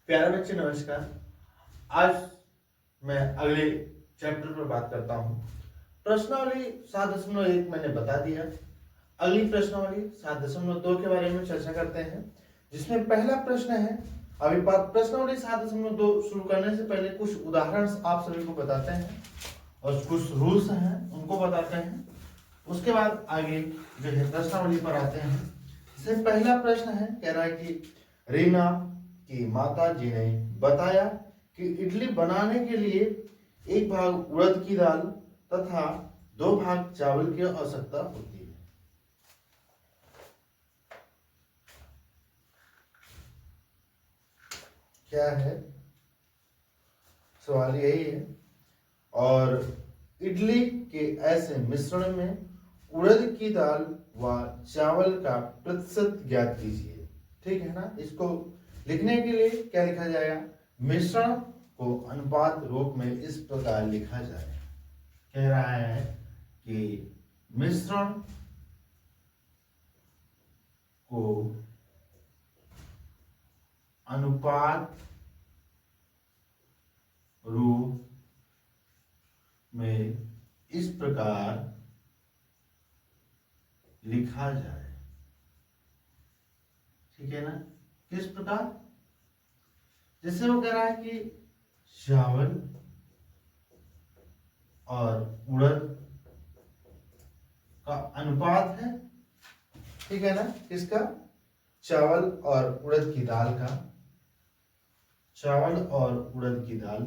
प्यारे बच्चे नमस्कार। आज मैं अगले चैप्टर पर बात करता हूँ। प्रश्नावली 7.1 मैंने बता दिया। अगली प्रश्नावली 7.2 के बारे में चर्चा करते हैं, जिसमें पहला प्रश्न है। अभी प्रश्नावली 7.2 शुरू करने से पहले कुछ उदाहरण आप सभी को बताते हैं और कुछ रूल्स हैं उनको बताते हैं। उसके बाद आगे जो है प्रश्नावली पर आते हैं। इसमें पहला प्रश्न है, कह रहा है कि रीना की माता जी ने बताया कि इडली बनाने के लिए 1 भाग उड़द की दाल तथा 2 भाग चावल की आवश्यकता होती है। क्या है सवाल यही है। और इडली के ऐसे मिश्रण में उड़द की दाल व चावल का प्रतिशत ज्ञात कीजिए। ठीक है ना। इसको लिखने के लिए क्या लिखा जाएगा? मिश्रण को अनुपात रूप में इस प्रकार लिखा जाए। कह रहा है कि मिश्रण को अनुपात रूप में इस प्रकार लिखा जाए। ठीक है ना। किस प्रकार? जैसे वो कह रहा है कि चावल और उड़द का अनुपात है। ठीक है ना। किसका? चावल और उड़द की दाल का। चावल और उड़द की दाल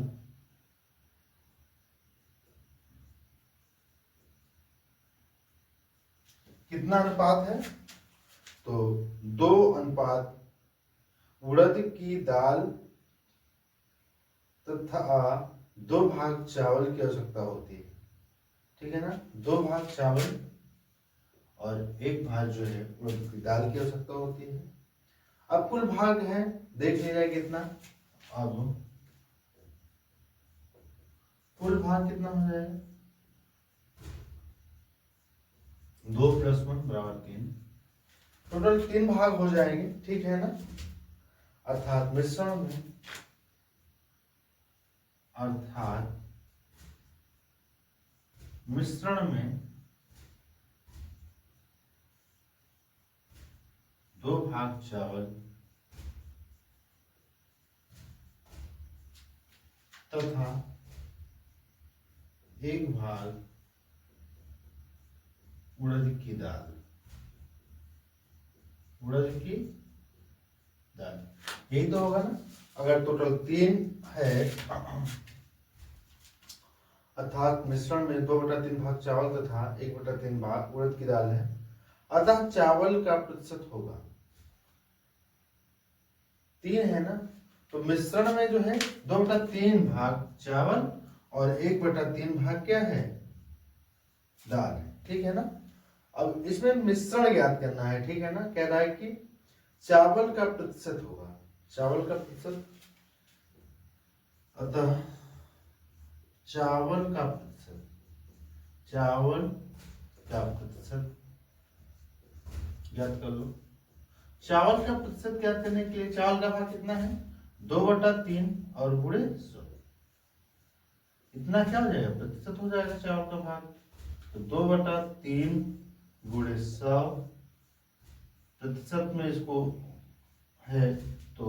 कितना अनुपात है? तो 2 अनुपात उड़द की दाल तथा 2 भाग चावल की आवश्यकता होती है। ठीक है ना। 2 भाग चावल और 1 भाग जो है उड़द की दाल की आवश्यकता होती है। अब कुल भाग है, देख लीजिए कितना। अब कुल भाग कितना हो जाएगा? 2 + 1 = 3। टोटल 3 भाग हो जाएंगे। ठीक है ना। अर्थात मिश्रण में 2 भाग चावल तथा 1 भाग उड़द की दाल। उड़द की दाल यही तो होगा ना। अगर टोटल 3 है अर्थात मिश्रण में 2/3 भाग चावल तथा 1/3 भाग उड़द की दाल है, अतः चावल का प्रतिशत होगा 3 है ना। तो मिश्रण में जो है 2/3 भाग चावल और 1/3 भाग क्या है? दाल है। ठीक है ना। अब इसमें मिश्रण ज्ञात करना है। ठीक है ना। कह रहा है कि चावल का प्रतिशत होगा। चावल का प्रतिशत, अतः चावल का प्रतिशत ज्ञात कर लो। चावल का प्रतिशत ज्ञात करने के लिए चावल का भाग कितना है? 2/3 और गुणे 100। इतना क्या हो जाएगा? प्रतिशत हो जाएगा चावल का भाग। तो 2/3 गुणे 100 प्रतिशत में इसको है तो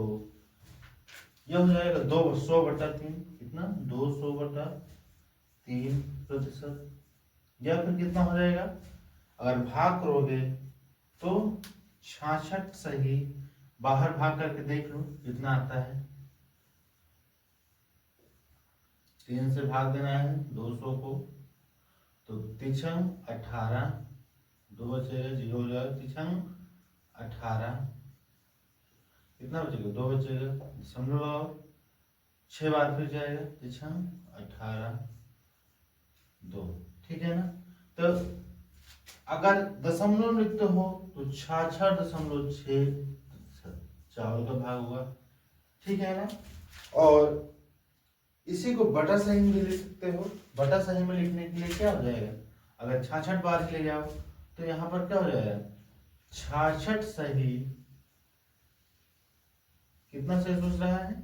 यह हो जाएगा 200/3। कितना? 200/3 प्रतिशत। या फिर कितना हो जाएगा? अगर भाग करोगे तो 66 सही। बाहर भाग करके देख लो कितना आता है। 3 से भाग देना है 200 को, तो 3 18, 2 बचेगा, 0 हो जाएगा। 3 18, कितना बचेगा? 2 बचेगा। दशमलव 6 बार फिर जाएगा। 3 18 2। ठीक है ना। तो अगर दशमलव लिखते हो तो 66.6 चावल का भाग होगा। ठीक है ना। और इसी को बटा सही में लिख सकते हो। बटा सही में लिखने के लिए क्या हो जाएगा? अगर 66 बार के ले जाओ तो यहाँ पर क्या हो जाएगा? 66 सही। कितना सही सोच रहा है?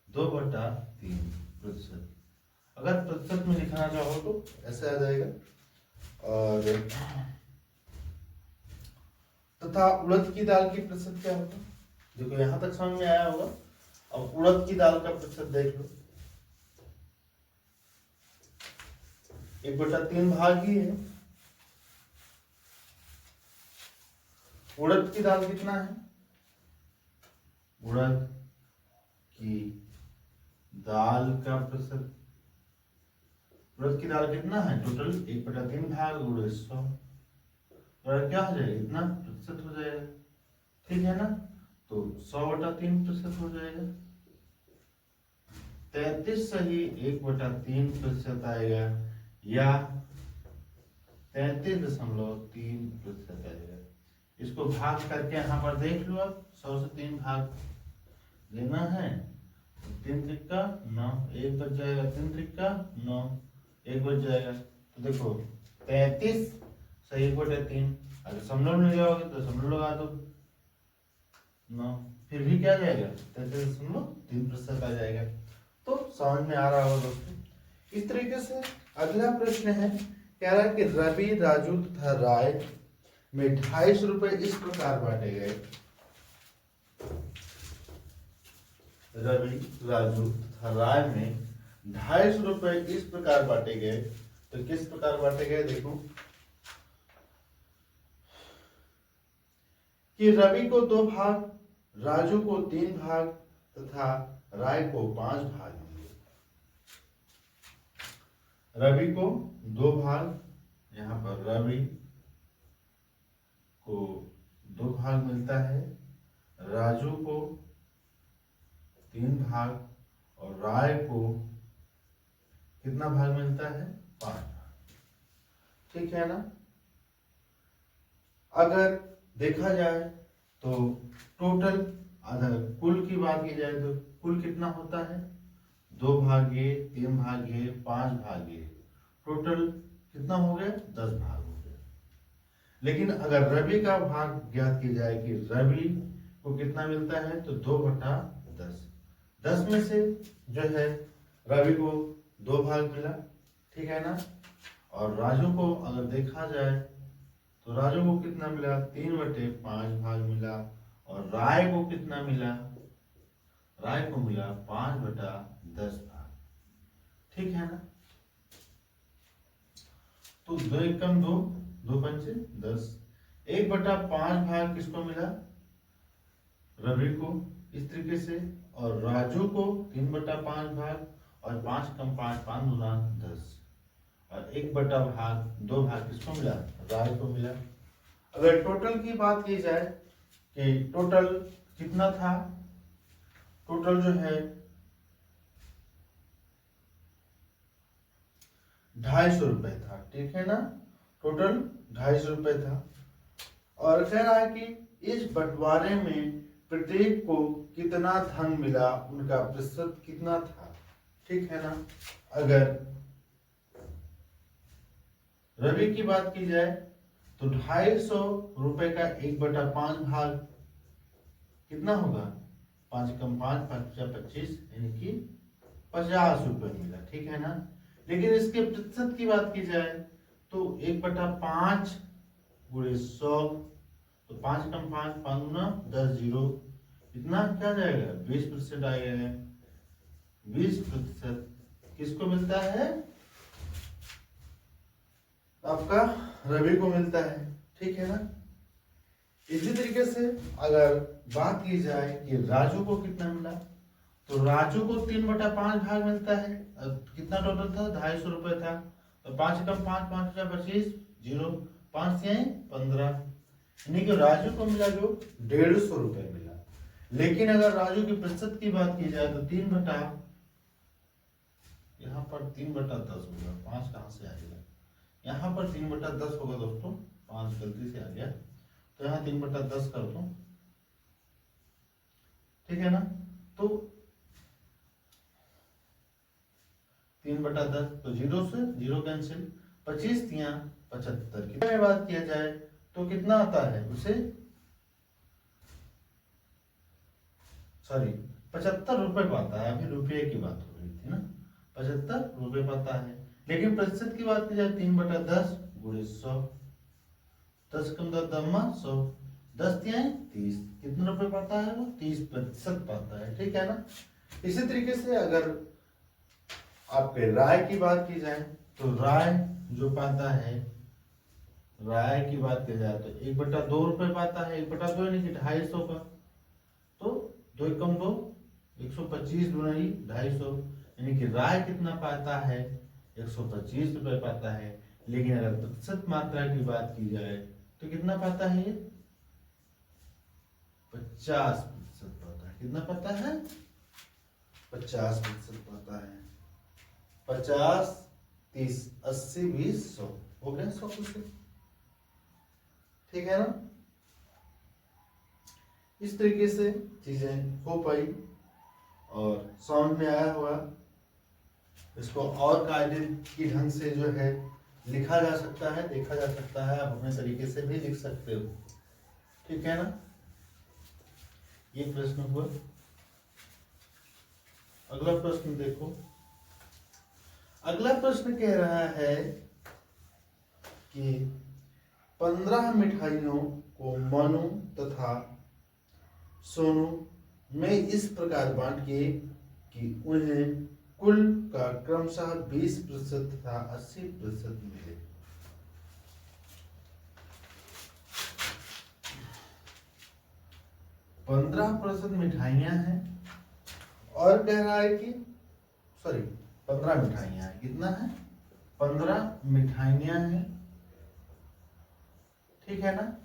2/3%। अगर प्रतिशत में लिखना चाहो तो ऐसे आ जाएगा। और तथा उड़द की दाल की प्रतिशत क्या होगा? देखो यहां तक समझ में आया होगा। अब उड़द की दाल का प्रतिशत देख लो, 1/3 भाग ही है। उड़द की दाल कितना है? उड़द की दाल का प्रतिशत, उड़द की दाल कितना है टोटल? 1/3 भाग उड़द 100, और क्या हो जाएगा? इतना प्रतिशत हो जाएगा, ठीक है ना। तो 100/3% हो जाएगा। 33 सही 1/3% आएगा, या 33.3% आएगा। इसको भाग करके यहाँ पर देख लो आप, 100 से 3 भाग लेना है, 3 त्रिका 9, 1 बच जाएगा, 3 त्रिका 9, 1 बच जाएगा। तो देखो 33 सही 1/3, अगर दशमलव में जाओगे तो दशमलव लगा दो 9, फिर भी क्या जाएगा? 33.3% आ जाएगा। तो समझ में आ रहा होगा दोस्तों। इस तरीके से अगला प्रश्न है, कह रहा है कि रवि, राजू तथा राय में 250 रुपए इस प्रकार बांटे गए। रवि, राजू तथा राय में 250 रुपए इस प्रकार बांटे गए। तो किस प्रकार बांटे गए? देखो कि रवि को 2 भाग, राजू को 3 भाग तथा राय को 5 भाग मिले। रवि को 2 भाग, यहाँ पर रवि को 2 भाग मिलता है, राजू को 3 भाग, और राय को कितना भाग मिलता है? 5 भाग, ठीक है ना। अगर देखा जाए तो टोटल, अगर कुल की बात की जाए तो कुल कितना होता है? 2 भागे 3 भागे 5 भागे, टोटल कितना हो गया? 10 भाग हो गया। लेकिन अगर रवि का भाग ज्ञात की जाए कि रवि को कितना मिलता है, तो 2/10, 10 में से जो है रवि को 2 भाग मिला, ठीक है ना। और राजू को अगर देखा जाए तो राजू को कितना मिला? 3/5 भाग मिला। और राय को कितना मिला? राय को मिला 5/10 भाग, ठीक है ना। तो 2 एकम 2, 2 पंचे 10, 1/5 भाग किसको मिला? रवि को, इस तरीके से। और राजू को 3/5 भाग, और 5 कम 5, 5 दूना 10, और 1/2 भाग किसको मिला? राय को मिला। अगर टोटल की बात की जाए कि टोटल कितना था, टोटल जो है 250 रुपए था, ठीक है ना। टोटल 250 रुपए था। और कह रहा है कि इस बंटवारे में प्रत्येक को कितना धन मिला, उनका प्रतिशत कितना था, ठीक है ना। अगर रवि की बात की जाए तो 250 रुपए का 1/5 भाग कितना होगा? 5 कम 5, 5 25, यानी कि 50 रुपए मिला, ठीक है ना। लेकिन इसके प्रतिशत की बात की जाए तो 1/5 गुणे 100, तो 5 कम 5, 5 गुना 10, 0, इतना क्या जाएगा? 20% आएगा। 20% किसको मिलता है? आपका रवि को मिलता है, ठीक है ना। इसी तरीके से अगर बात की जाए कि राजू को कितना मिला, तो राजू को 3/5 भाग मिलता है। कितना टोटल था? 250 रुपए था। तो 5 कम 5, 5 25, 0, 5 से 15, यानी कि राजू को मिला जो 150 रुपए मिला। लेकिन अगर राजू के प्रतिशत की बात की जाए तो 3/, यहाँ पर 3/10 होगा, 5 कहाँ से आ गया? यहाँ पर 3/10 होगा दोस्तों, 5 गलती से आ गया, तो यहाँ 3/10 कर दो, ठीक है ना। तो 3/10, तो 0 से 0 कैंसिल, 25 तिया 75 की में बात किया जाए तो कितना आता है उसे? सॉरी, 75 रुपए पाता है। अभी रुपये की बात हो रही थी ना, 75 रुपए पाता है। लेकिन प्रतिशत की बात की जाए 3/10 गुणे 100, 10 कम 10 दम्मा 100, 10 तिहाई 30, कितने रुपए पाता है वो? 30% पाता है। ठीक है ना। इसी तरीके से अगर आपके राय की बात की जाए तो राय जो पाता है, राय की बात की जाए तो 1/2 रुपए पाता है। 1/2 यानी कि 250 का, तो 2 एकम 2, 125 दुनाई 250, यानी कि राय कितना पाता है? 125 रुपए पाता है। लेकिन अगर प्रतिशत मात्रा की बात की जाए तो कितना पाता है ये? 50% पाता है। कितना पाता है? 50% पाता है। 50, 30, 80, 20, 100 हो गया 100%। ठीक है ना। इस तरीके से चीजें हो पाई और समझ में आया होगा। इसको और कायदे की ढंग से जो है लिखा जा सकता है, देखा जा सकता है। आप अपने तरीके से भी लिख सकते हो। ठीक है ना। ये प्रश्न हुआ। अगला प्रश्न देखो। अगला प्रश्न कह रहा है कि 15 मिठाइयों को मनु तथा सोनू में इस प्रकार बांटिए कि उन्हें कुल का क्रमशः 20% तथा 80% मिले। पंद्रह प्रतिशत मिठाइयां हैं और कह रहा है कि 15 मिठाइयां हैं। कितना है? 15 मिठाइयां हैं। ठीक है ना।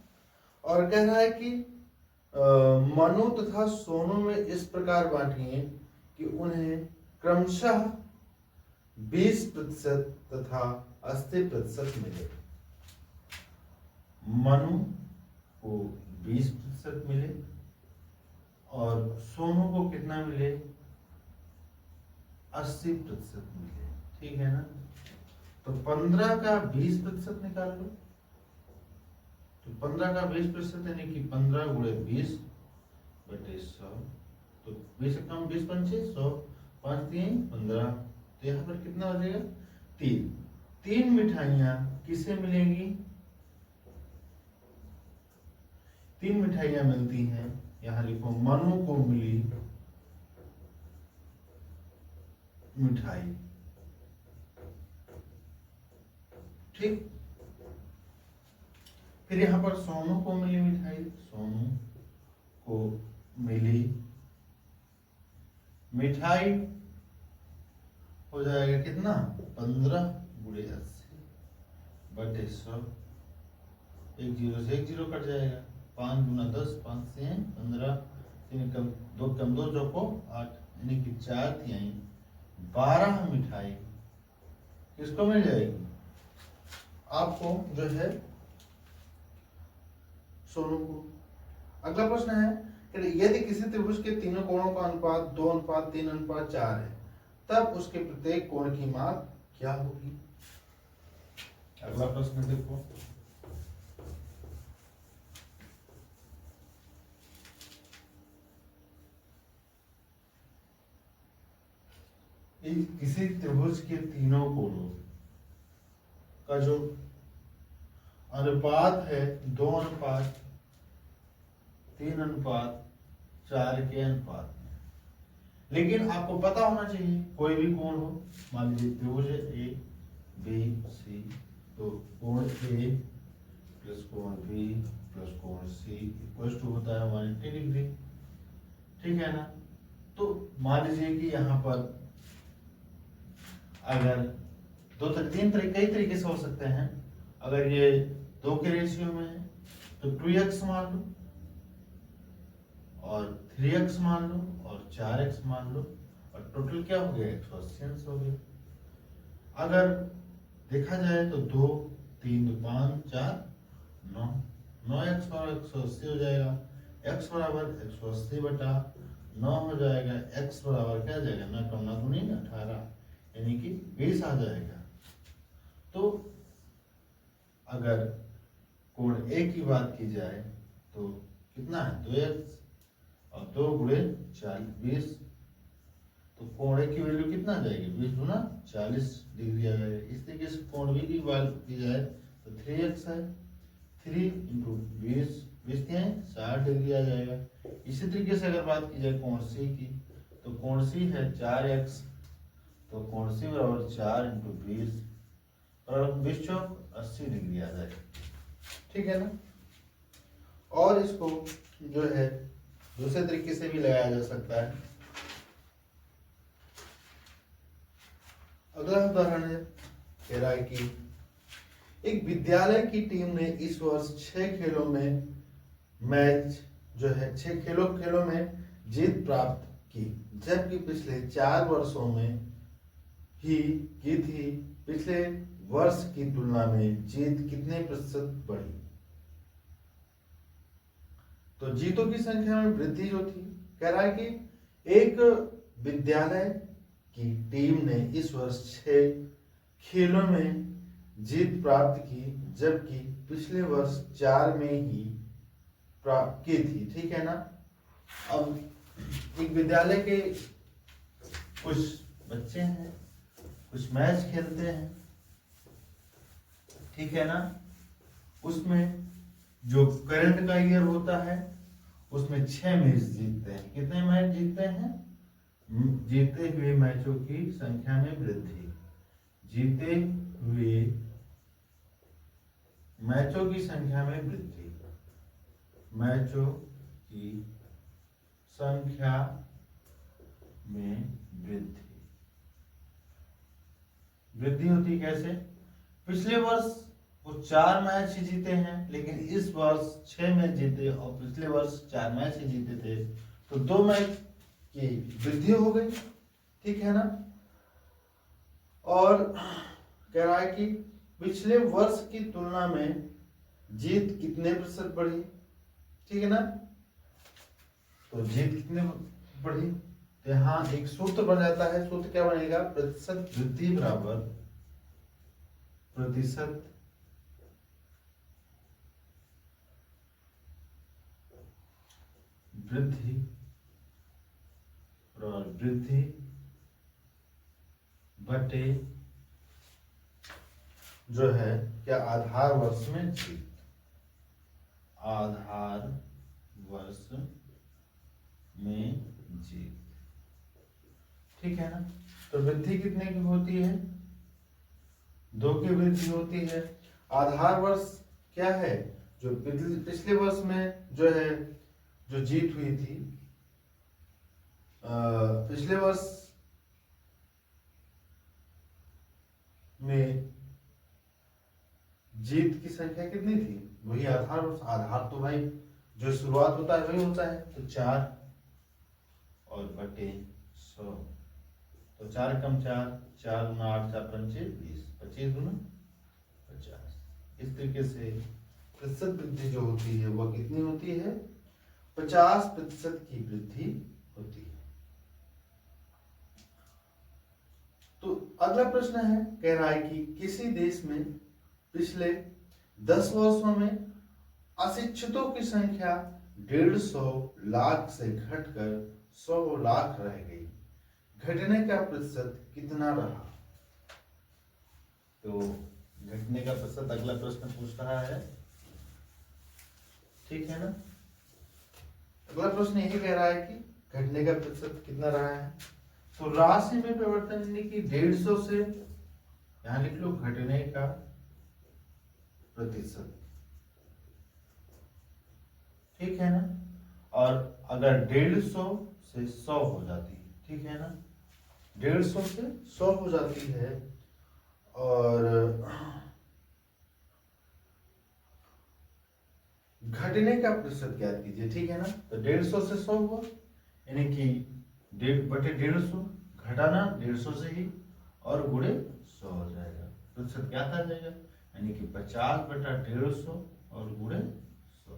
और कह रहा है कि मनु तथा सोनू में इस प्रकार बांटिए कि उन्हें क्रमशः 20% तथा 80% मिले। मनु को 20% मिले और सोनू को कितना मिले? 80% मिले। ठीक है ना। तो 15 का 20% निकाल लो। तो 15 का 20% यानी कि 15 गुणे 20/100, तो 20 कम 20 पंचे 100, 5 3 15, तो यहाँ पर कितना हो जाएगा? 3 मिठाइयां किसे मिलेंगी? 3 मिठाइयां मिलती हैं। यहाँ लिखो मनु को मिली मिठाई। ठीक। फिर यहाँ पर सोनू को मिली मिठाई। सोनू को मिली मिठाई हो जाएगा कितना? 15 गुणे 80/100, 1 0 से 1 0 कट जाएगा। 5 गुना 10, 5 से 15, 3 कम 2 कम 2 चौको 8, यानी कि 4 तिहाई 12 मिठाई किसको मिल जाएगी? आपको जो है सोनू को। अगला प्रश्न है कि यदि किसी त्रिभुज के तीनों कोणों का अनुपात 2:3:4 है तब उसके प्रत्येक कोण की माप क्या होगी? अगला प्रश्न देखो। किसी त्रिभुज के तीनों कोणों का जो अनुपात है 2:3:4 के अनुपात में। लेकिन आपको पता होना चाहिए कोई भी कोण हो, मान लीजिए त्रिभुज ए बी सी, तो कोण ए प्लस कोण बी प्लस कोण सी इक्वल टू होता है 180 डिग्री। ठीक है ना। तो मान लीजिए कि यहाँ पर अगर कई तरीके से हो सकते हैं। अगर ये 2 के रेशियो में है तो 2x मान लो और 3x मान लो और 4x मान लो और टोटल क्या हो गया? 180 अंश हो गया। अगर देखा जाए तो 2 3 5 4 9, 9x बराबर 180 हो जाएगा। x बराबर 180/9 हो जाएगा। x बराबर क्या आ जाएगा? 9 कम 9 दूनी 18, यानी कि 20 आ जाएगा। तो अगर कोण ए की बात की जाए तो कितना है? 2x और 2 गुणे 20, तो कोण ए की वैल्यू कितना आ जाएगी, 20 गुना 40 डिग्री आ जाएगा। इस तरीके से कोण बी की बात की जाए तो 3x है, 3 इंटू 20 क्या है 60 डिग्री आ जाएगा। इसी तरीके से अगर बात की जाए कोण सी की, तो कोण सी है 4x, तो कोण सी बराबर 4 इंटू 20 और 20 चौक 80 डिग्री आ जाएगा। ठीक है ना। और इसको जो है दूसरे तरीके से भी लगाया जा सकता है। अगला उदाहरण है, कह रहा है कि एक विद्यालय की टीम ने इस वर्ष 6 खेलों में मैच जो है 6 खेलों में जीत प्राप्त की, जबकि पिछले 4 वर्षों में ही की थी। पिछले वर्ष की तुलना में जीत कितने प्रतिशत बढ़ी। तो जीतों की संख्या में वृद्धि जो थी, कह रहा है कि एक विद्यालय की टीम ने इस वर्ष 6 खेलों में जीत प्राप्त की, जबकि पिछले वर्ष 4 में ही प्राप्त की थी। ठीक है ना। अब एक विद्यालय के कुछ बच्चे हैं, कुछ मैच खेलते हैं, ठीक है ना। उसमें जो करंट का ईयर होता है उसमें 6 मैच जीतते हैं। कितने मैच जीतते हैं, जीते हुए मैचों की संख्या में वृद्धि, जीते हुए मैचों की संख्या में वृद्धि, मैचों की संख्या में वृद्धि होती कैसे। पिछले वर्ष वो 4 मैच ही जीते हैं, लेकिन इस वर्ष 6 मैच जीते और पिछले वर्ष 4 मैच ही जीते थे, तो 2 मैच की वृद्धि हो गई। ठीक है ना। और कह रहा है कि पिछले वर्ष की तुलना में जीत कितने प्रतिशत बढ़ी। ठीक है ना। तो जीत कितने बढ़ी, तो यहाँ एक सूत्र बन जाता है। सूत्र क्या बनेगा, प्रतिशत वृद्धि बराबर प्रतिशत वृद्धि और वृद्धि बटे जो है क्या आधार वर्ष में जीत, आधार वर्ष में जीत। ठीक है ना। तो वृद्धि कितने की होती है, 2 की वृद्धि होती है। आधार वर्ष क्या है, जो पिछले वर्ष में जो है जो जीत हुई थी, पिछले वर्ष में जीत की संख्या कितनी थी, वही आधार वर्ष। आधार तो भाई जो शुरुआत होता है वही होता है, तो 4 और बटे 100, तो 4 कम 4, 4 गुना 8 4 पंचे 20, 25 गुना 50। इस तरीके से प्रतिशत वृद्धि जो होती है वह कितनी होती है, 50% की वृद्धि होती है। तो अगला प्रश्न है, कह रहा है कि किसी देश में पिछले 10 वर्षों में अशिक्षितों की संख्या 150 लाख से घटकर 100 लाख रह गई, घटने का प्रतिशत कितना रहा। तो घटने का प्रतिशत अगला प्रश्न पूछ रहा है। ठीक है ना। अगला प्रश्न यही कह रहा है कि घटने का प्रतिशत कितना रहा है। तो राशि में परिवर्तन यानी कि 150 से, यहां लिख लो घटने का प्रतिशत। ठीक है ना। और अगर 150 से 100 हो जाती है, ठीक है ना, 150 से 100 हो जाती है और घटने का प्रतिशत ज्ञात कीजिए। ठीक है ना। तो 150 से 100 हुआ, यानी कि 1/150 घटाना 150 से ही और गुणे 100 हो जाएगा, प्रतिशत क्या आ जाएगा, यानी कि 50/150 और गुणे 100।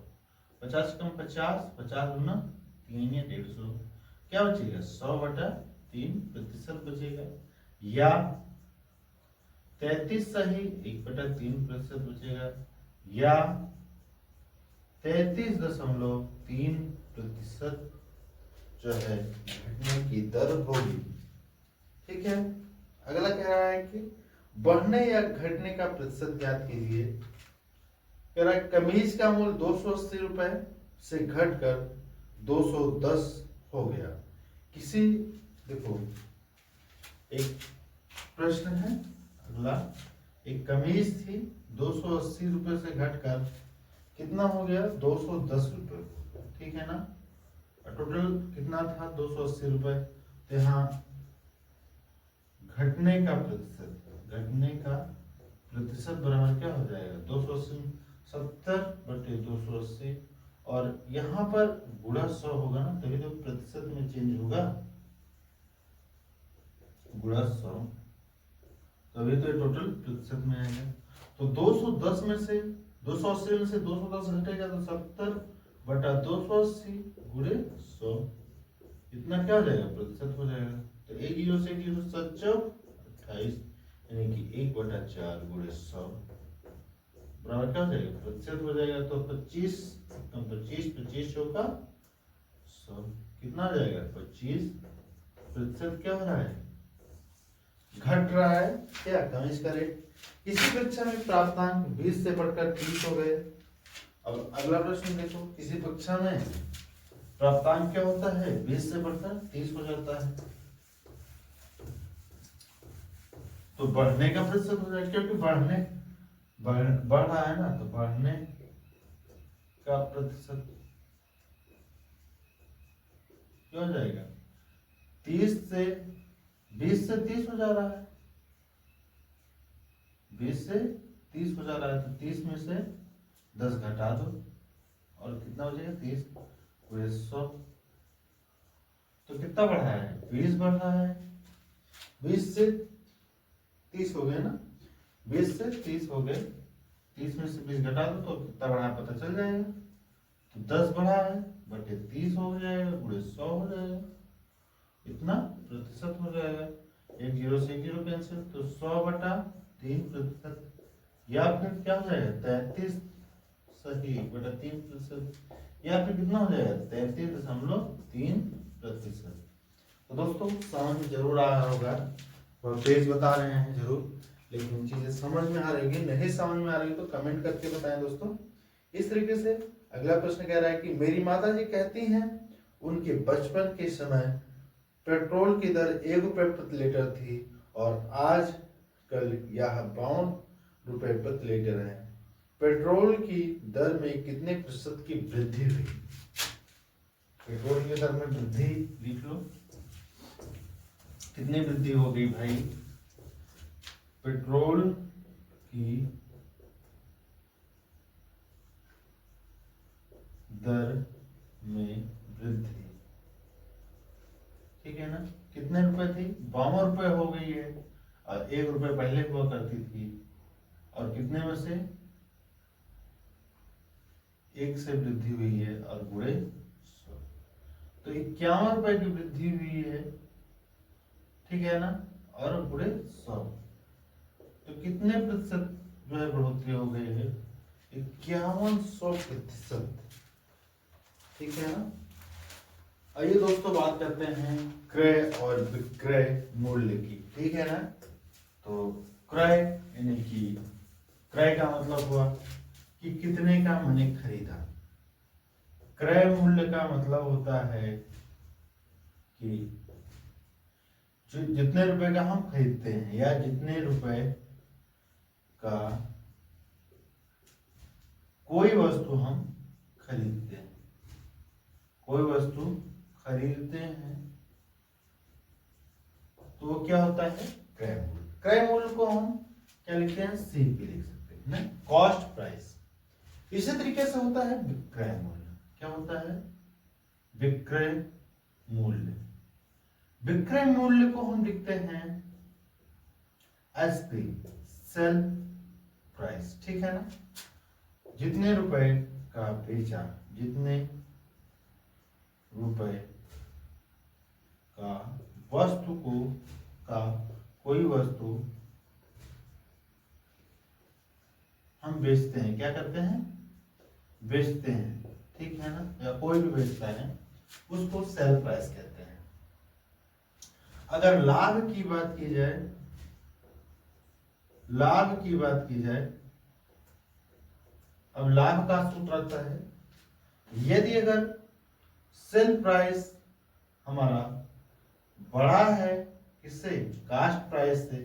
50 कम 50, 50 गुना 3 या 150, क्या बचेगा 100/3 प्रतिशत बचेगा, या 33 सही 1/3 प्रतिशत बचेगा, या 33.3 प्रतिशत जो है घटने की दर होगी। ठीक है, अगला कह रहा है कि बढ़ने या घटने का प्रतिशत ज्ञात कीजिए। कह रहा है कमीज का मूल्य 280 रुपए से घटकर 210 हो गया। किसी, देखो एक प्रश्न है अगला, एक कमीज थी 280 रुपए से घटकर कितना हो गया, 210 रुपए। ठीक है ना, टोटल कितना था 280 रुपए। तो यहाँ घटने का प्रतिशत बराबर क्या हो जाएगा, 280, 70/280, और यहाँ पर गुणा 100 होगा ना, तभी तो प्रतिशत में चेंज होगा, गुणा 100, तभी तो टोटल प्रतिशत में आएगा। तो 210 में से 280 में से 210 घटेगा तो 70/280 गुणे 100, इतना क्या हो जाएगा, प्रतिशत हो जाएगा। तो 1 जीरो से 1 जीरो 7 चौक 28, यानी कि 1/4 गुणे 100 बराबर क्या हो जाएगा, प्रतिशत हो जाएगा। तो 25 25 चौका 100, कितना हो जाएगा, 25 प्रतिशत। क्या हो रहा है, घट रहा है क्या, कमीज का रेट। किसी कक्षा में प्राप्तांक 20 से बढ़कर 30 हो गए। अब अगला प्रश्न देखो, किसी कक्षा में प्राप्तांक क्या होता है, 20 से बढ़कर 30 हो जाता है, तो बढ़ने का प्रतिशत हो जाएगा, क्योंकि बढ़ रहा है ना, तो बढ़ने का प्रतिशत क्या हो जाएगा, 20 से 30 हो जा रहा है, 20 से 30 हो जा रहा है, तो 30 में से 10 घटा दो और कितना हो जाएगा, 30 गुणे 100। तो कितना बढ़ा है, 20 बढ़ रहा है, 20 से 30 हो गए ना, 20 से 30 हो गए, 30 में से 20 घटा दो तो कितना बढ़ा है पता चल जाएगा। तो 10 बढ़ा है बटे 30 हो जाएगा, गुणे 100 हो जाएगा, इतना प्रतिशत हो जाएगा। 1 जीरो से 1 जीरो कैंसिल, तो 100/3%, या फिर क्या हो जाएगा, 33 सही बटा 3%, या फिर कितना हो जाएगा, 33.3%। तो दोस्तों समझ में जरूर आया होगा, और तेज बता रहे हैं जरूर, लेकिन चीजें समझ में आ रही है, नहीं समझ में आ रही तो कमेंट करके बताएं दोस्तों। इस तरीके से अगला प्रश्न कह रहा है कि मेरी माता जी कहती हैं उनके बचपन के समय पेट्रोल की दर 1 रुपए प्रति लीटर थी और आज कल यह 52 रुपए प्रति लीटर है। पेट्रोल की दर में कितने प्रतिशत की वृद्धि हुई। पेट्रोल की दर में वृद्धि लिख लो, कितनी वृद्धि हो गई भाई, पेट्रोल की दर में वृद्धि, ठीक है ना, कितने रुपए थी, 52 रुपए हो गई है, और 1 रुपए पहले हुआ करती थी, और कितने में से 1 से वृद्धि हुई है और गुणे 100, तो 51 रुपए की वृद्धि हुई है, ठीक है ना, और गुणे 100, तो कितने प्रतिशत जो है बढ़ोतरी हो गई है, 5100%, ठीक है ना। आइए दोस्तों बात करते हैं क्रय और विक्रय मूल्य की, ठीक है ना। तो क्रय यानी कि क्रय का मतलब हुआ कि कितने का मैंने खरीदा, क्रय मूल्य का मतलब होता है कि जितने रुपए का हम खरीदते हैं या जितने रुपए का कोई वस्तु हम खरीदते हैं, कोई वस्तु खरीदते हैं तो वो क्या होता है, क्रय मूल्य। क्रय मूल्य को हम क्या लिखते हैं, सीपी लिख सकते हैं ना, कॉस्ट प्राइस। इसी तरीके से होता है विक्रय मूल्य, क्या होता है, विक्रय मूल्य। विक्रय मूल्य को हम लिखते हैं एसपी, सेल प्राइस, ठीक है ना। जितने रुपए का बेचा, जितने रुपए का वस्तु को का कोई वस्तु हम बेचते हैं, क्या करते हैं, बेचते हैं, ठीक है ना, या कोई भी बेचता है उसको सेल प्राइस कहते हैं। अगर लाभ की बात की जाए, लाभ की बात की जाए, अब लाभ का सूत्र आता है, यदि अगर सेल प्राइस हमारा बड़ा है किससे, कास्ट प्राइस से,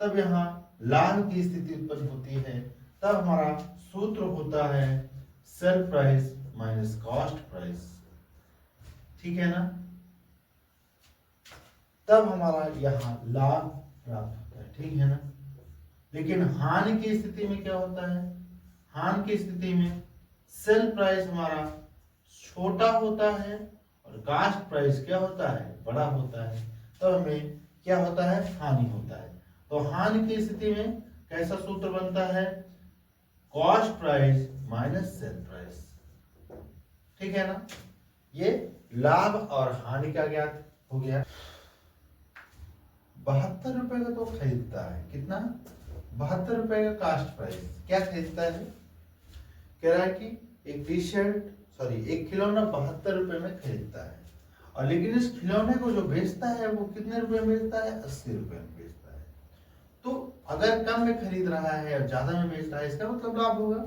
तब यहाँ लाभ की स्थिति उत्पन्न होती है। तब हमारा सूत्र होता है sale price minus cost price, ठीक है ना। तब हमारा यहाँ लाभ प्राप्त होता है, ठीक है ना। लेकिन हानि की स्थिति में क्या होता है, हानि की स्थिति में सेल प्राइस हमारा छोटा होता है और कास्ट प्राइस क्या होता है, बड़ा होता है। तो हमें क्या होता है, हानि होता है। तो हानि की स्थिति में कैसा सूत्र बनता है, cost price minus sale price, ठीक है ना। ये लाभ और हानि का ज्ञात हो गया। 72 रुपए का तो खरीदता है, कितना, 72 रुपए का कास्ट प्राइस। क्या खरीदता है, कह रहा है कि एक टी शर्ट, सॉरी एक खिलौना 72 रुपए में खरीदता है, और लेकिन इस खिलौने को जो बेचता है वो कितने रुपए में बेचता है, 80 रुपए में बेचता है। तो अगर कम में खरीद रहा है और ज्यादा में बेच रहा है, इसका मतलब लाभ होगा,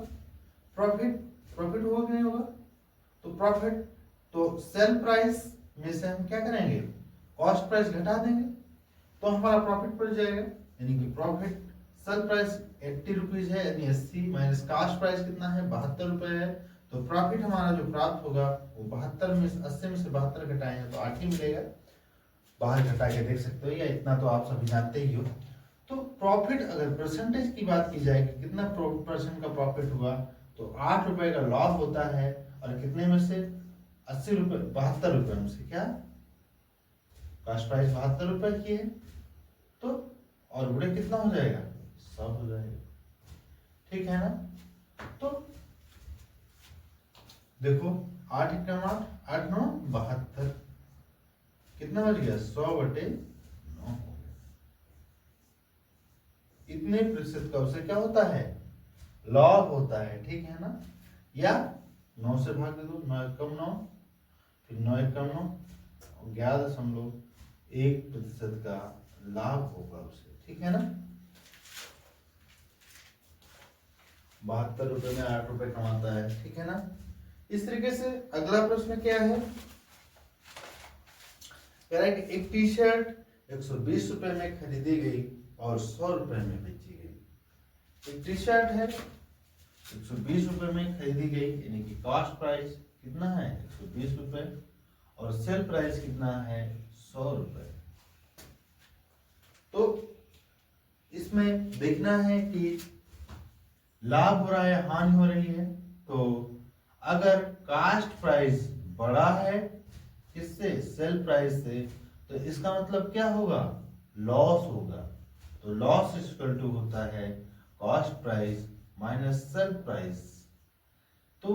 प्रॉफिट, प्रॉफिट होगा कि नहीं होगा। तो प्रॉफिट, तो सेल प्राइस में से हम क्या करेंगे, कॉस्ट प्राइस घटा देंगे, तो हमारा प्रॉफिट बढ़ जाएगा। यानी कि प्रॉफिट, सेल प्राइस 80 रुपीज है, यानी 80 माइनस कास्ट प्राइस कितना है, 72 रुपए है। तो प्रॉफिट हमारा जो प्राप्त होगा वो 72 में 80 में से 72 घटाएंगे तो 8 ही मिलेगा। बाहर घटा के देख सकते हो, या इतना तो आप सभी जानते ही हो। तो प्रॉफिट अगर परसेंटेज की बात की जाए कि कितना परसेंट का प्रॉफिट हुआ, तो 8 रुपए का लॉस होता है, और कितने में से, 80 रुपए, 72 रुपए में से क्या, कास्ट प्राइस 72 रुपए की है, तो और बुढ़े कितना हो जाएगा, 100 हो जाएगा, ठीक है ना। तो देखो 8 एकम 8, 8 9 72, कितना बच गया, 100/9 हो गया। इतने प्रतिशत का उसे क्या होता है, लॉस होता है, ठीक है ना। या 9 से भाग दे दो, 9 एकम 9, फिर 9 एकम 9, 11.1% का लाभ होगा उसे, ठीक है ना। 72 रुपए में 8 रुपए कमाता है, ठीक है ना। इस तरीके से अगला प्रश्न क्या है, कह रहा है कि एक टी शर्ट 120 रुपए में खरीदी गई और 100 रुपए में बेची गई। एक टी शर्ट है 120 रुपए में खरीदी गई, यानी कि कॉस्ट प्राइस कितना है, 120 रुपए, और सेल प्राइस कितना है, 100 रुपए। तो इसमें देखना है कि लाभ हो रहा है, हानि हो रही है। तो अगर कास्ट प्राइस बड़ा है किससे, सेल प्राइस से, तो इसका मतलब क्या होगा, लॉस होगा। तो लॉस इक्वल टू होता है cost price minus sale price. तो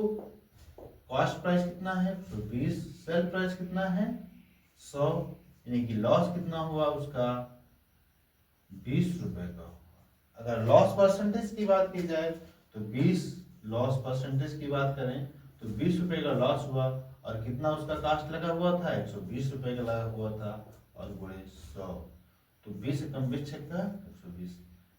कॉस्ट प्राइस कितना है, 120, सेल प्राइस कितना है, 100, यानी कि लॉस कितना हुआ उसका, 20 रुपए का हुआ। अगर लॉस परसेंटेज की बात की जाए तो 20, लॉस परसेंटेज की बात करें तो 20 रुपए का लॉस हुआ, और कितना उसका कास्ट लगा हुआ था, 120 रुपए का लगा हुआ था, और गुणे 100, तो 20 कम 20 का 120,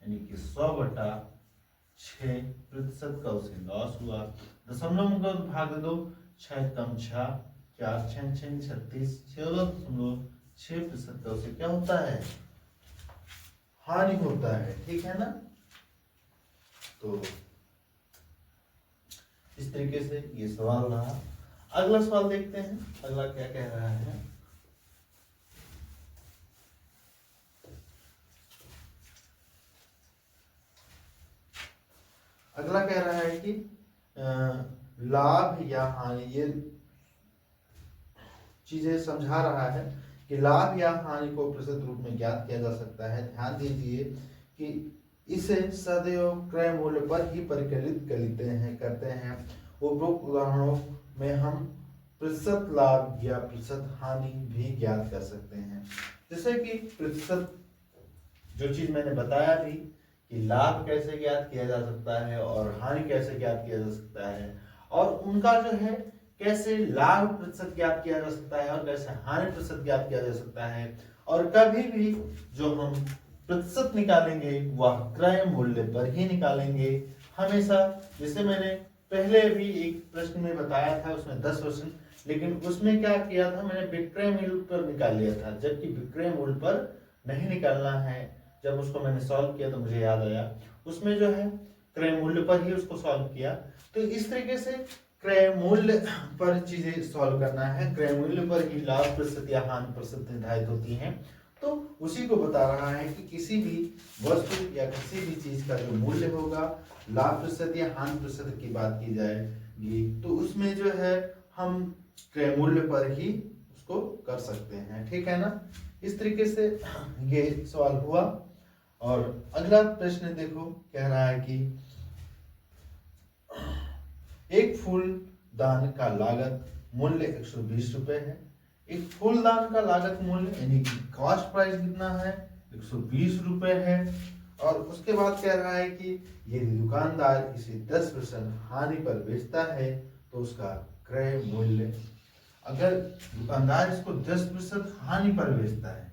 यानी कि 100/6% का उसे लॉस हुआ। दशमलव में भाग दे दो, 6 कम 6, 4 6 6 36, 6.6% का उसे क्या होता है, हानि होता है, ठीक है ना। तो इस तरीके से ये सवाल रहा। अगला सवाल देखते हैं, अगला क्या कह रहा है। अगला कह रहा है कि लाभ या हानि, ये चीजें समझा रहा है कि लाभ या हानि को प्रतिशत रूप में ज्ञात किया जा सकता है। ध्यान दीजिए कि इसे सदैव क्रय मूल्य पर ही परिकलित करते हैं। उपरोक्त उदाहरणों में हम प्रतिशत लाभ या प्रतिशत हानि भी ज्ञात कर सकते हैं। जैसे कि प्रतिशत, जो चीज मैंने बताया भी कि लाभ कैसे ज्ञात किया जा सकता है और हानि कैसे ज्ञात किया जा सकता है, और उनका जो है कैसे लाभ प्रतिशत ज्ञात किया जा सकता है और कैसे हानि प्रतिशत ज्ञात किया जा सकता है। और कभी भी जो हम प्रतिशत निकालेंगे वह क्रय मूल्य पर ही निकालेंगे हमेशा। जैसे मैंने पहले भी एक प्रश्न में बताया था, उसमें 10%, लेकिन उसमें क्या किया था, मैंने विक्रय मूल्य पर निकाल लिया था, जबकि विक्रय मूल्य पर नहीं निकालना है। जब उसको मैंने सॉल्व किया तो मुझे याद आया, उसमें जो है क्रय मूल्य पर ही उसको सॉल्व किया। तो इस तरीके से क्रय मूल्य पर चीजें सॉल्व करना है, क्रय मूल्य पर ही लाभ प्रतिशत या हानि प्रतिशत निर्धारित होती हैं। तो उसी को बता रहा है कि किसी भी वस्तु या किसी भी चीज का जो मूल्य होगा, लाभ प्रतिशत या हानि प्रतिशत की बात की जाएगी तो उसमें जो है हम क्रय मूल्य पर ही उसको कर सकते हैं। ठीक है ना, इस तरीके से ये सवाल हुआ। और अगला प्रश्न देखो, कह रहा है कि एक फूलदान का लागत मूल्य 120 रुपए है। एक फूलदान का लागत मूल्य यानी कि कॉस्ट प्राइस कितना है, 120 रुपए है। और उसके बाद कह रहा है कि यदि दुकानदार इसे 10% हानि पर बेचता है तो उसका क्रय मूल्य, अगर दुकानदार इसको 10% हानि पर बेचता है,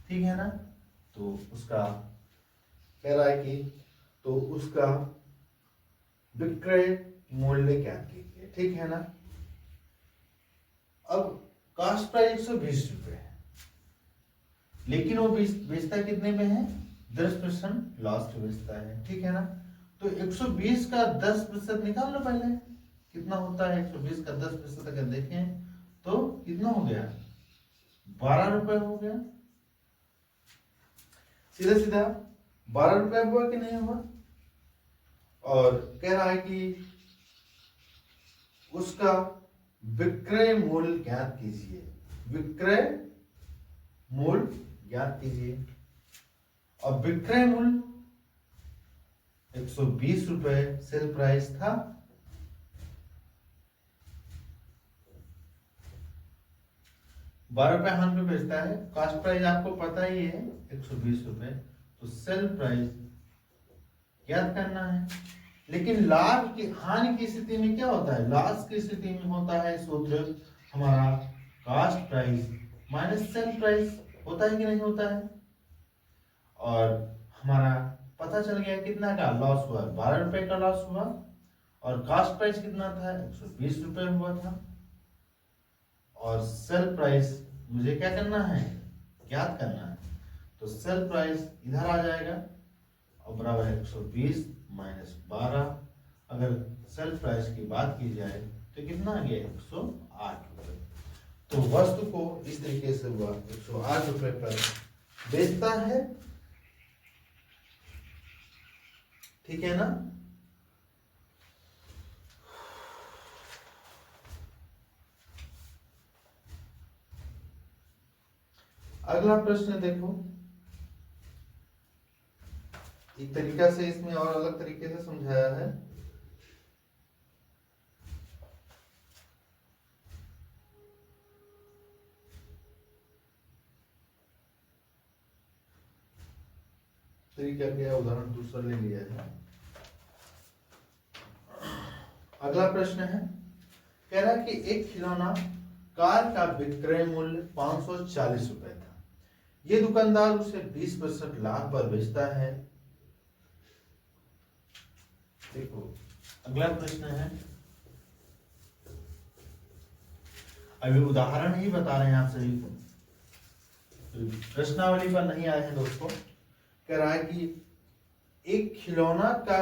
ठीक है ना, तो उसका कह रहा है कि तो उसका विक्रय मूल्य क्या कीजिए। ठीक है ना, अब कास्ट प्राइस 120 रुपए है, लेकिन वो बेचता कितने में है, 10% लॉस पे बेचता है। ठीक है ना, तो 120 का 10% निकाल लो पहले, कितना होता है 120 का 10%, अगर देखें तो कितना हो गया, 12 रुपए हो गया। सीधा सीधा 12 रुपए हुआ कि नहीं हुआ। और कह रहा है कि उसका विक्रय मूल्य ज्ञात कीजिए, विक्रय मूल्य ज्ञात कीजिए। और विक्रय मूल्य 120 रुपए सेल प्राइस था, ₹12 हानि पे बेचता है, कास्ट प्राइस आपको पता ही है 120 रुपए, तो सेल प्राइस ज्ञात करना है। लेकिन लाभ की हानि की स्थिति में क्या होता है, लॉस की स्थिति में होता है सूत्र हमारा cost price minus sale price, होता है कि नहीं होता है। और हमारा पता चल गया कितना का लॉस हुआ, 12 रुपए का लॉस हुआ। और कास्ट प्राइस कितना था, 120 रुपए हुआ था। और सेल प्राइस मुझे क्या करना है, ज्ञात करना है। तो सेल प्राइस इधर आ जाएगा और बराबर है 120 माइनस 12। अगर सेल प्राइस की बात की जाए तो कितना आ गया, 108 रुपए। तो वस्तु को इस तरीके से हुआ 108 रुपए पर बेचता है। ठीक है ना, अगला प्रश्न देखो, एक तरीका से इसमें और अलग तरीके से समझाया है। तरीका क्या, उदाहरण दूसरा ले लिया है। अगला प्रश्न है, कह रहा है कि एक खिलौना कार का विक्रय मूल्य 540 रुपए था, ये दुकानदार उसे 20% लाभ पर बेचता है। देखो अगला प्रश्न है, अभी उदाहरण ही बता रहे हैं आप सभी को, प्रश्नावली पर नहीं आए हैं दोस्तों। कह रहा है कि एक खिलौना का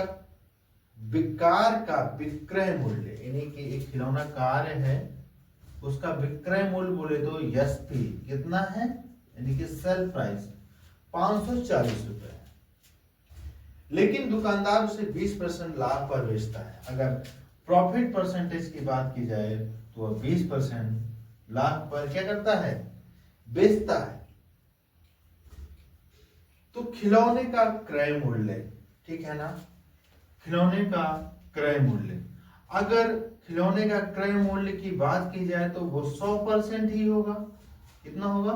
विकार का विक्रय मूल्य, यानी कि एक खिलौना कार है, उसका विक्रय मूल्य बोले तो एसपी कितना है, यानी कि सेल प्राइस 540 रुपए है, लेकिन दुकानदार उसे 20% लाभ पर बेचता है। अगर प्रॉफिट परसेंटेज की बात की जाए तो वह 20% लाभ पर क्या करता है, बेचता है। तो खिलौने का क्रय मूल्य, ठीक है ना, खिलौने का क्रय मूल्य, अगर खिलौने का क्रय मूल्य की बात की जाए तो वो 100% ही होगा। कितना होगा,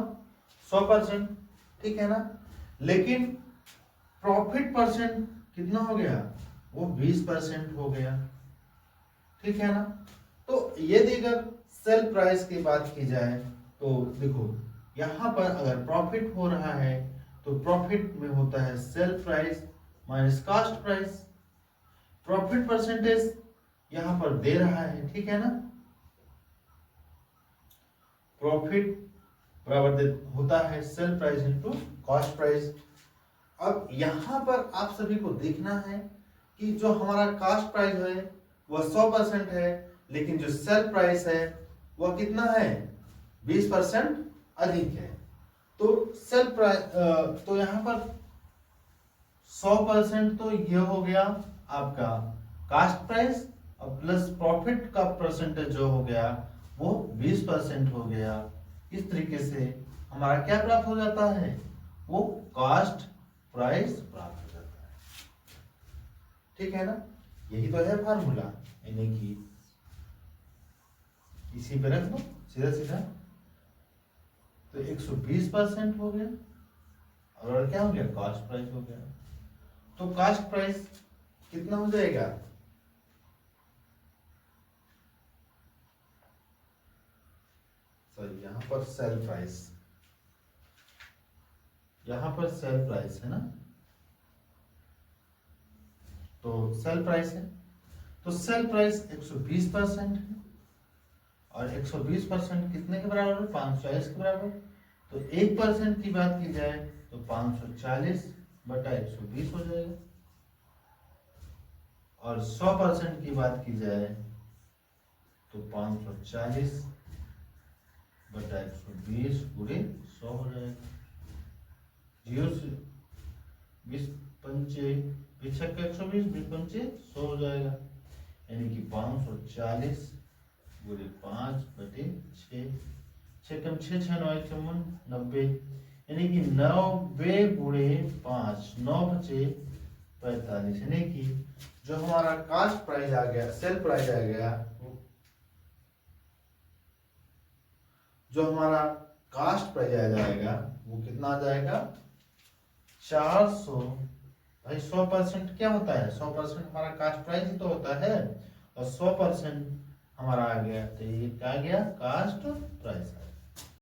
100%, ठीक है ना। लेकिन प्रॉफिट परसेंट कितना हो गया, वो 20% हो गया, ठीक है ना। तो यदि अगर सेल प्राइस की बात की जाए तो देखो यहाँ पर अगर प्रॉफिट हो रहा है तो प्रॉफिट में होता है sale price minus cost price. Profit percentage यहाँ पर दे रहा है, ठीक है ना। प्रॉफिट बराबर होता है sale price into cost price. अब यहाँ पर आप सभी को देखना है कि जो हमारा कास्ट प्राइस है वह 100% है, लेकिन जो सेल प्राइस है वह कितना है, 20% अधिक है। तो सेल प्राइस तो यहाँ पर 100% तो ये हो गया आपका कास्ट प्राइस और प्लस प्रॉफिट का परसेंटेज जो हो गया वो 20% हो गया। इस तरीके से हमारा क्या प्राप्त हो जाता है, वो कास्ट प्राइस प्राप्त हो जाता है, ठीक है ना। यही तो है फार्मूला, यानी कि इसी पे रख दो सीधा सीधा। तो 120% हो गया और क्या हो गया, कास्ट प्राइस हो गया। तो कास्ट प्राइस कितना हो जाएगा, सॉरी यहाँ पर सेल प्राइस, यहाँ पर सेल प्राइस है ना, तो सेल प्राइस है, तो सेल प्राइस 120% है और 120% कितने के बराबर है, 540 के बराबर। तो 1% की बात की जाए तो 540 बटा 120 हो जाएगा और 100% की बात की जाए तो 540 बटा 120 पूरे 100 हो जाएगा। 0 से 20 पंचे 20 का 120, 20 पंचे 100 हो जाएगा, यानी कि 540 गुणे 5 बटे 6, 6 कम 6 6 9 1 90, यानी कि 90 गुणे 5, 9 बचे 45, यानी कि जो हमारा कास्ट प्राइस आ गया, सेल प्राइस आ गया, जो हमारा कास्ट प्राइस आ जाएगा वो कितना आ जाएगा, 400। भाई 100% क्या होता है, 100% हमारा कास्ट प्राइस ही तो होता है और 100% हमारा आ गया, तो ये क्या आ गया, कास्ट प्राइस।